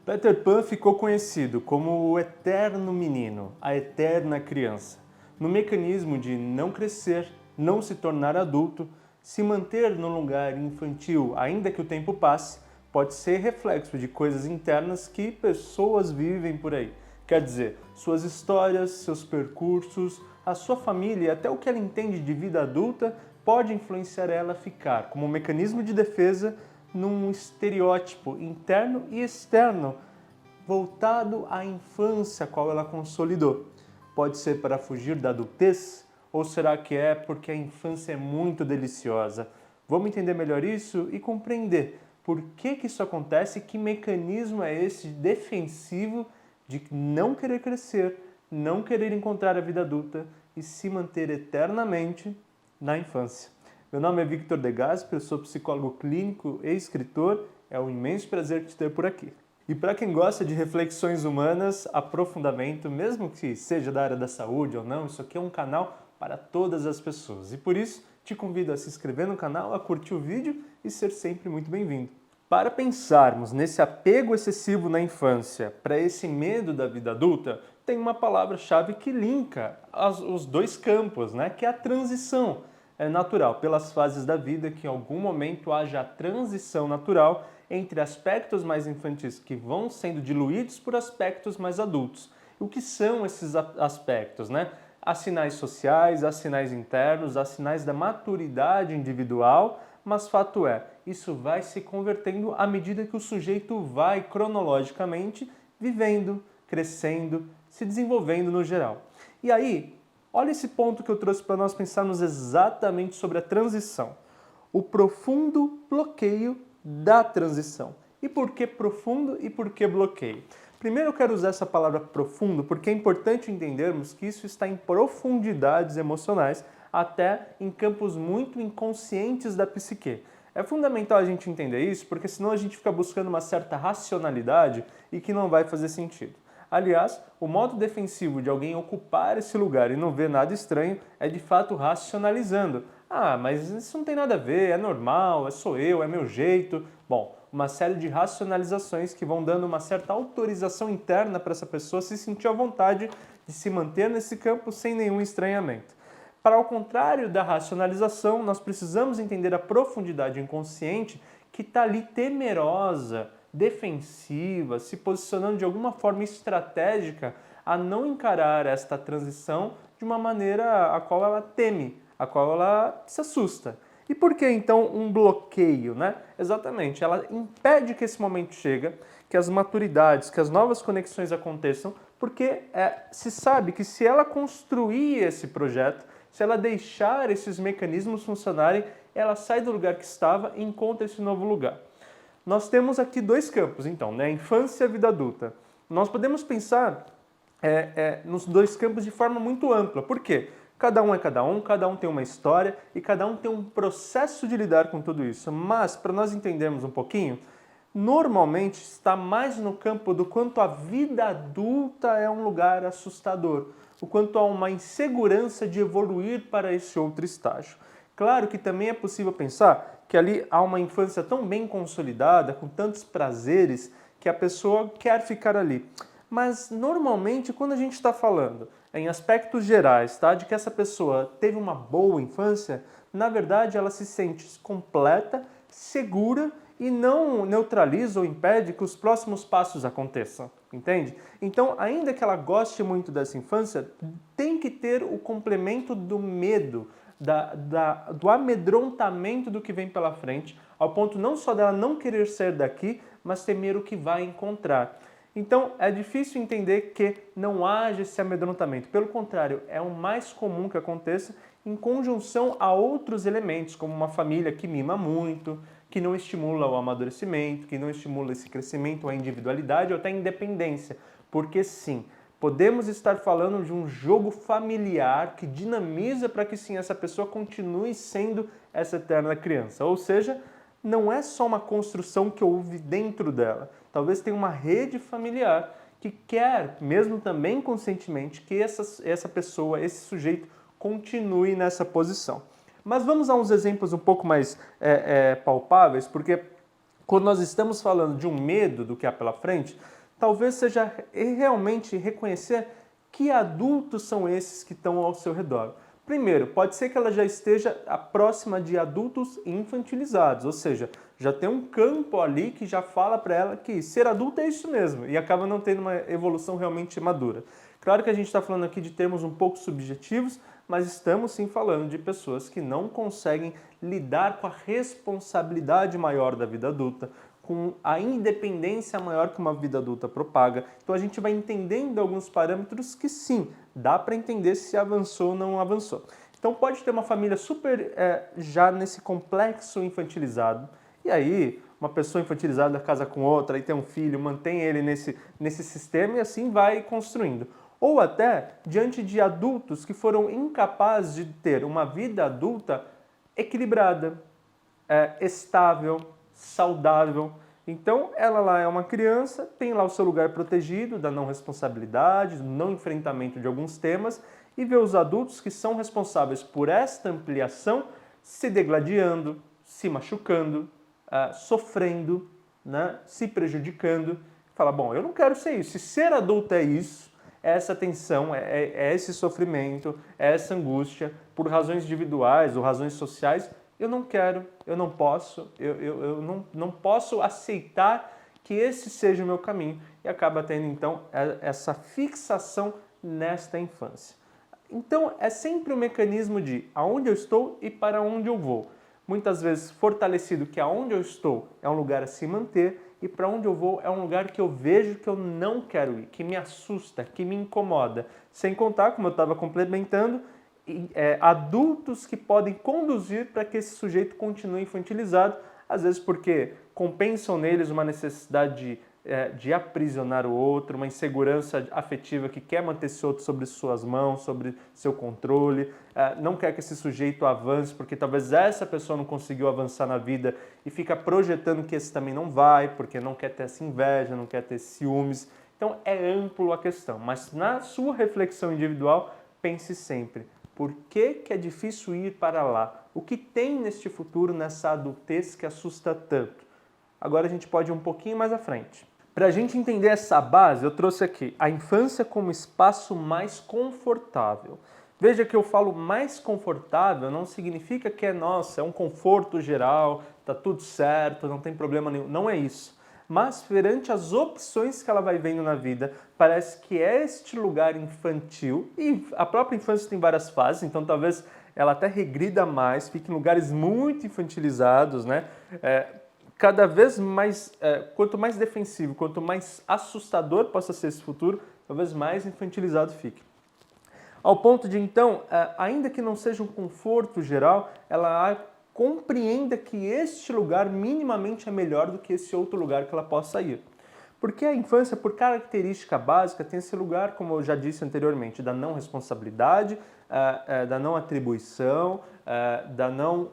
Peter Pan ficou conhecido como o eterno menino, a eterna criança, no mecanismo de não crescer, não se tornar adulto, se manter no lugar infantil, ainda que o tempo passe, pode ser reflexo de coisas internas que pessoas vivem por aí. Quer dizer, suas histórias, seus percursos, a sua família e até o que ela entende de vida adulta pode influenciar ela a ficar como um mecanismo de defesa num estereótipo interno e externo voltado à infância a qual ela consolidou. Pode ser para fugir da adultez? Ou será que é porque a infância é muito deliciosa? Vamos entender melhor isso e compreender por que isso acontece e que mecanismo é esse defensivo de não querer crescer, não querer encontrar a vida adulta e se manter eternamente na infância. Meu nome é Victor De Gasper, eu sou psicólogo clínico e escritor. É um imenso prazer te ter por aqui. E para quem gosta de reflexões humanas, aprofundamento, mesmo que seja da área da saúde ou não, isso aqui é um canal para todas as pessoas. E por isso, te convido a se inscrever no canal, a curtir o vídeo e ser sempre muito bem-vindo. Para pensarmos nesse apego excessivo na infância, para esse medo da vida adulta, tem uma palavra-chave que linka os dois campos, né? Que é a transição. É natural, pelas fases da vida, que em algum momento haja a transição natural entre aspectos mais infantis que vão sendo diluídos por aspectos mais adultos. E o que são esses aspectos, né? Há sinais sociais, há sinais internos, há sinais da maturidade individual, mas fato é, isso vai se convertendo à medida que o sujeito vai cronologicamente vivendo, crescendo, se desenvolvendo no geral. E aí, olha esse ponto que eu trouxe para nós pensarmos exatamente sobre a transição. O profundo bloqueio da transição. E por que profundo e por que bloqueio? Primeiro eu quero usar essa palavra profundo porque é importante entendermos que isso está em profundidades emocionais, até em campos muito inconscientes da psique. É fundamental a gente entender isso porque senão a gente fica buscando uma certa racionalidade e que não vai fazer sentido. Aliás, o modo defensivo de alguém ocupar esse lugar e não ver nada estranho é de fato racionalizando. Ah, mas isso não tem nada a ver, é normal, sou eu, é meu jeito. Bom, uma série de racionalizações que vão dando uma certa autorização interna para essa pessoa se sentir à vontade de se manter nesse campo sem nenhum estranhamento. Para o contrário da racionalização, nós precisamos entender a profundidade inconsciente que está ali temerosa, defensiva, se posicionando de alguma forma estratégica a não encarar esta transição de uma maneira a qual ela teme, a qual ela se assusta. E por que então um bloqueio, né? Exatamente, ela impede que esse momento chegue, que as maturidades, que as novas conexões aconteçam, porque se sabe que se ela construir esse projeto, se ela deixar esses mecanismos funcionarem, ela sai do lugar que estava e encontra esse novo lugar. Nós temos aqui dois campos, então, né? Infância e vida adulta. Nós podemos pensar nos dois campos de forma muito ampla. Por quê? Cada um tem uma história e cada um tem um processo de lidar com tudo isso. Mas, para nós entendermos um pouquinho, normalmente está mais no campo do quanto a vida adulta é um lugar assustador, o quanto há uma insegurança de evoluir para esse outro estágio. Claro que também é possível pensar que ali há uma infância tão bem consolidada, com tantos prazeres, que a pessoa quer ficar ali. Mas normalmente quando a gente está falando em aspectos gerais, tá, de que essa pessoa teve uma boa infância, na verdade ela se sente completa, segura e não neutraliza ou impede que os próximos passos aconteçam, entende? Então, ainda que ela goste muito dessa infância, tem que ter o complemento do medo, do amedrontamento do que vem pela frente, ao ponto não só dela não querer sair daqui, mas temer o que vai encontrar. Então, é difícil entender que não haja esse amedrontamento. Pelo contrário, é o mais comum que aconteça em conjunção a outros elementos, como uma família que mima muito, que não estimula o amadurecimento, que não estimula esse crescimento, a individualidade ou até a independência. Porque sim, podemos estar falando de um jogo familiar que dinamiza para que sim, essa pessoa continue sendo essa eterna criança. Ou seja, não é só uma construção que houve dentro dela. Talvez tenha uma rede familiar que quer, mesmo também conscientemente, que essa pessoa, esse sujeito, continue nessa posição. Mas vamos a uns exemplos um pouco mais palpáveis, porque quando nós estamos falando de um medo do que há pela frente, talvez seja realmente reconhecer que adultos são esses que estão ao seu redor. Primeiro, pode ser que ela já esteja próxima de adultos infantilizados, ou seja, já tem um campo ali que já fala para ela que ser adulto é isso mesmo e acaba não tendo uma evolução realmente madura. Claro que a gente está falando aqui de termos um pouco subjetivos, mas estamos sim falando de pessoas que não conseguem lidar com a responsabilidade maior da vida adulta, com a independência maior que uma vida adulta propaga. Então a gente vai entendendo alguns parâmetros que sim, dá para entender se avançou ou não avançou. Então pode ter uma família super já nesse complexo infantilizado, e aí uma pessoa infantilizada casa com outra, aí tem um filho, mantém ele nesse sistema e assim vai construindo. Ou até diante de adultos que foram incapazes de ter uma vida adulta equilibrada, estável, saudável. Então, ela lá é uma criança, tem lá o seu lugar protegido da não responsabilidade, do não enfrentamento de alguns temas, e vê os adultos que são responsáveis por esta ampliação se degladiando, se machucando, sofrendo, né, se prejudicando. Fala, bom, eu não quero ser isso. Se ser adulto é isso, é essa tensão, é esse sofrimento, é essa angústia, por razões individuais ou razões sociais, eu não quero, eu não posso, eu não posso aceitar que esse seja o meu caminho e acaba tendo então essa fixação nesta infância. Então é sempre um mecanismo de aonde eu estou e para onde eu vou. Muitas vezes fortalecido que aonde eu estou é um lugar a se manter e para onde eu vou é um lugar que eu vejo que eu não quero ir, que me assusta, que me incomoda. Sem contar, como eu estava complementando, adultos que podem conduzir para que esse sujeito continue infantilizado, às vezes porque compensam neles uma necessidade de aprisionar o outro, uma insegurança afetiva que quer manter esse outro sobre suas mãos, sobre seu controle, não quer que esse sujeito avance porque talvez essa pessoa não conseguiu avançar na vida e fica projetando que esse também não vai, porque não quer ter essa inveja, não quer ter ciúmes. Então é amplo a questão, mas na sua reflexão individual, pense sempre: por que é difícil ir para lá? O que tem neste futuro, nessa adultez que assusta tanto? Agora a gente pode ir um pouquinho mais à frente. Para a gente entender essa base, eu trouxe aqui a infância como espaço mais confortável. Veja que eu falo mais confortável não significa que nossa, é um conforto geral, tá tudo certo, não tem problema nenhum. Não é isso. Mas perante as opções que ela vai vendo na vida, parece que é este lugar infantil, e a própria infância tem várias fases, então talvez ela até regrida mais, fique em lugares muito infantilizados, né? Cada vez mais, quanto mais defensivo, quanto mais assustador possa ser esse futuro, talvez mais infantilizado fique. Ao ponto de, então, ainda que não seja um conforto geral, ela compreenda que este lugar minimamente é melhor do que esse outro lugar que ela possa ir. Porque a infância, por característica básica, tem esse lugar, como eu já disse anteriormente, da não responsabilidade, da não atribuição, da não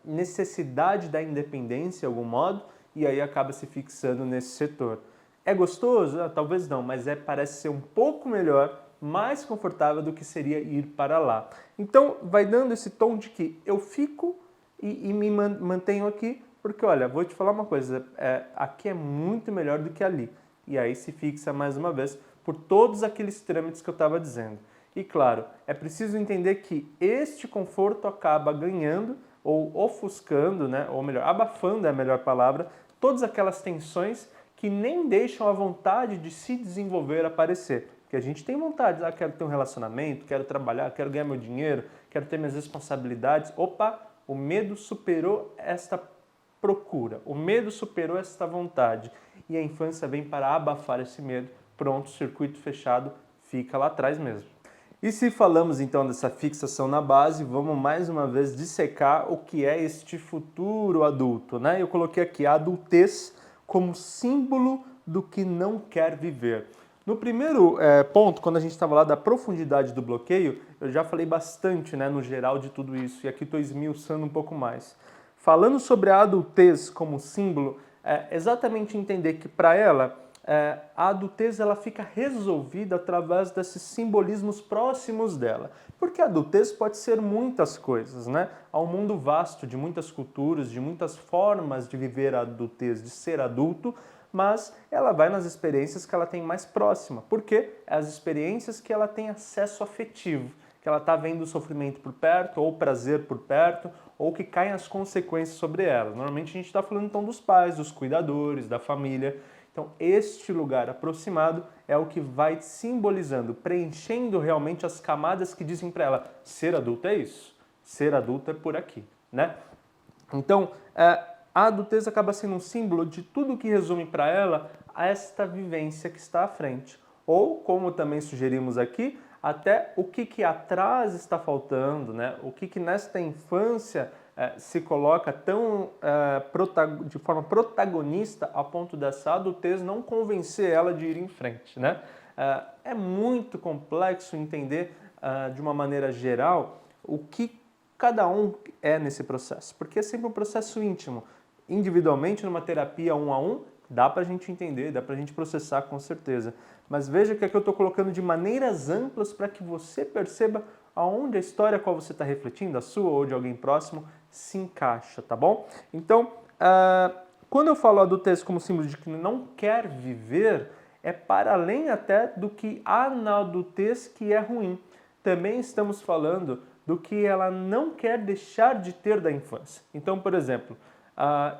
necessidade da independência, de algum modo, e aí acaba se fixando nesse setor. É gostoso? Talvez não, mas parece ser um pouco melhor, mais confortável do que seria ir para lá. Então, vai dando esse tom de que eu fico e me mantenho aqui, porque, olha, vou te falar uma coisa, aqui é muito melhor do que ali. E aí se fixa mais uma vez por todos aqueles trâmites que eu estava dizendo. E claro, é preciso entender que este conforto acaba ganhando ou ofuscando, né, ou melhor, abafando é a melhor palavra, todas aquelas tensões que nem deixam a vontade de se desenvolver aparecer. Porque a gente tem vontade, quero ter um relacionamento, quero trabalhar, quero ganhar meu dinheiro, quero ter minhas responsabilidades. Opa, o medo superou esta procura, o medo superou esta vontade. E a infância vem para abafar esse medo. Pronto, circuito fechado, fica lá atrás mesmo. E se falamos então dessa fixação na base, vamos mais uma vez dissecar o que é este futuro adulto, né? Eu coloquei aqui a adultez como símbolo do que não quer viver. No primeiro ponto, quando a gente estava lá da profundidade do bloqueio, eu já falei bastante, né, no geral de tudo isso, e aqui estou esmiuçando um pouco mais. Falando sobre a adultez como símbolo, exatamente entender que para ela, a adultez ela fica resolvida através desses simbolismos próximos dela. Porque a adultez pode ser muitas coisas, né? Há um mundo vasto de muitas culturas, de muitas formas de viver a adultez, de ser adulto, mas ela vai nas experiências que ela tem mais próxima. Por quê? As experiências que ela tem acesso afetivo, que ela está vendo o sofrimento por perto, ou o prazer por perto, ou que caem as consequências sobre ela. Normalmente a gente está falando então dos pais, dos cuidadores, da família. Então este lugar aproximado é o que vai simbolizando, preenchendo realmente as camadas que dizem para ela, ser adulto é isso, ser adulto é por aqui, né? Então, a adultez acaba sendo um símbolo de tudo que resume para ela a esta vivência que está à frente. Ou, como também sugerimos aqui, até o que atrás está faltando, né? O que nesta infância se coloca tão de forma protagonista a ponto dessa adultez não convencer ela de ir em frente, né? É muito complexo entender de uma maneira geral o que cada um é nesse processo, porque é sempre um processo íntimo. Individualmente, numa terapia 1 a 1, dá pra gente entender, dá pra gente processar com certeza. Mas veja que aqui eu estou colocando de maneiras amplas para que você perceba aonde a história a qual você está refletindo, a sua ou de alguém próximo, se encaixa, tá bom? Então, quando eu falo adultez como símbolo de que não quer viver, é para além até do que há na adultez que é ruim. Também estamos falando do que ela não quer deixar de ter da infância. Então, por exemplo,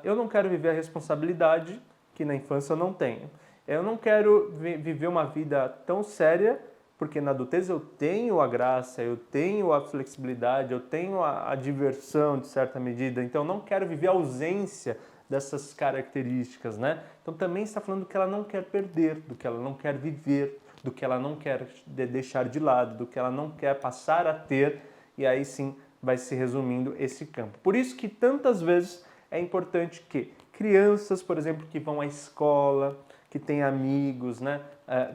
eu não quero viver a responsabilidade que na infância eu não tenho. Eu não quero viver uma vida tão séria, porque na adultez eu tenho a graça, eu tenho a flexibilidade, eu tenho a diversão de certa medida, então eu não quero viver a ausência dessas características, né? Então também está falando do que ela não quer perder, do que ela não quer viver, do que ela não quer deixar de lado, do que ela não quer passar a ter, e aí sim vai se resumindo esse campo. Por isso que tantas vezes é importante que crianças, por exemplo, que vão à escola, que têm amigos, né,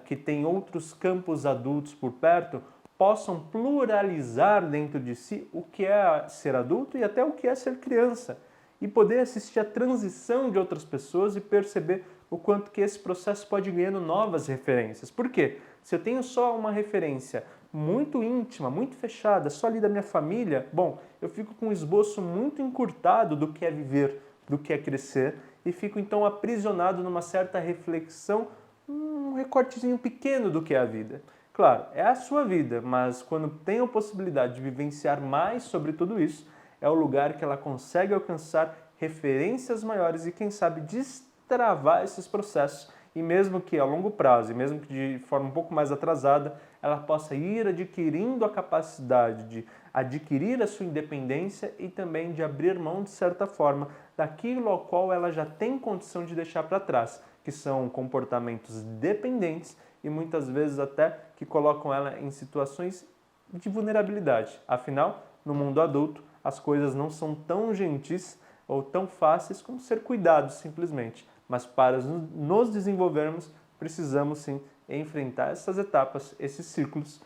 que têm outros campos adultos por perto, possam pluralizar dentro de si o que é ser adulto e até o que é ser criança. E poder assistir à transição de outras pessoas e perceber o quanto que esse processo pode ir ganhando novas referências. Por quê? Se eu tenho só uma referência muito íntima, muito fechada, só ali da minha família, bom, eu fico com um esboço muito encurtado do que é viver, do que é crescer, e fico então aprisionado numa certa reflexão, um recortezinho pequeno do que é a vida. Claro, é a sua vida, mas quando tem a possibilidade de vivenciar mais sobre tudo isso, é o lugar que ela consegue alcançar referências maiores e, quem sabe, destravar esses processos. E mesmo que a longo prazo, e mesmo que de forma um pouco mais atrasada, ela possa ir adquirindo a capacidade de adquirir a sua independência e também de abrir mão, de certa forma, daquilo ao qual ela já tem condição de deixar para trás, que são comportamentos dependentes e muitas vezes até que colocam ela em situações de vulnerabilidade. Afinal, no mundo adulto, as coisas não são tão gentis ou tão fáceis como ser cuidados simplesmente. Mas para nos desenvolvermos, precisamos sim enfrentar essas etapas, esses ciclos,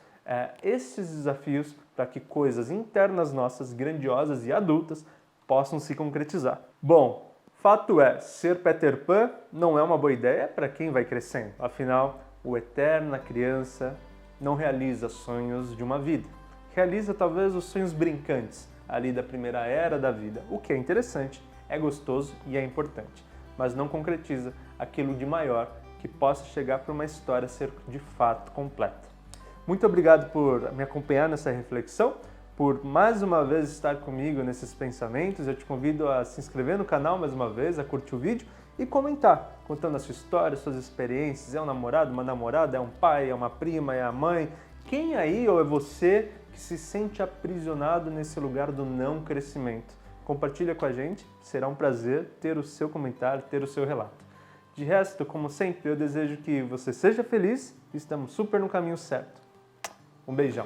esses desafios para que coisas internas nossas, grandiosas e adultas, possam se concretizar. Bom, fato é, ser Peter Pan não é uma boa ideia para quem vai crescendo. Afinal, o eterna criança não realiza sonhos de uma vida. Realiza talvez os sonhos brincantes ali da primeira era da vida, o que é interessante, é gostoso e é importante, mas não concretiza aquilo de maior que possa chegar para uma história ser de fato completa. Muito obrigado por me acompanhar nessa reflexão, por mais uma vez estar comigo nesses pensamentos. Eu te convido a se inscrever no canal mais uma vez, a curtir o vídeo e comentar, contando a sua história, suas experiências. É um namorado, uma namorada, é um pai, é uma prima, é a mãe. Quem aí ou é você que se sente aprisionado nesse lugar do não crescimento? Compartilha com a gente, será um prazer ter o seu comentário, ter o seu relato. De resto, como sempre, eu desejo que você seja feliz e estamos super no caminho certo. Um beijão!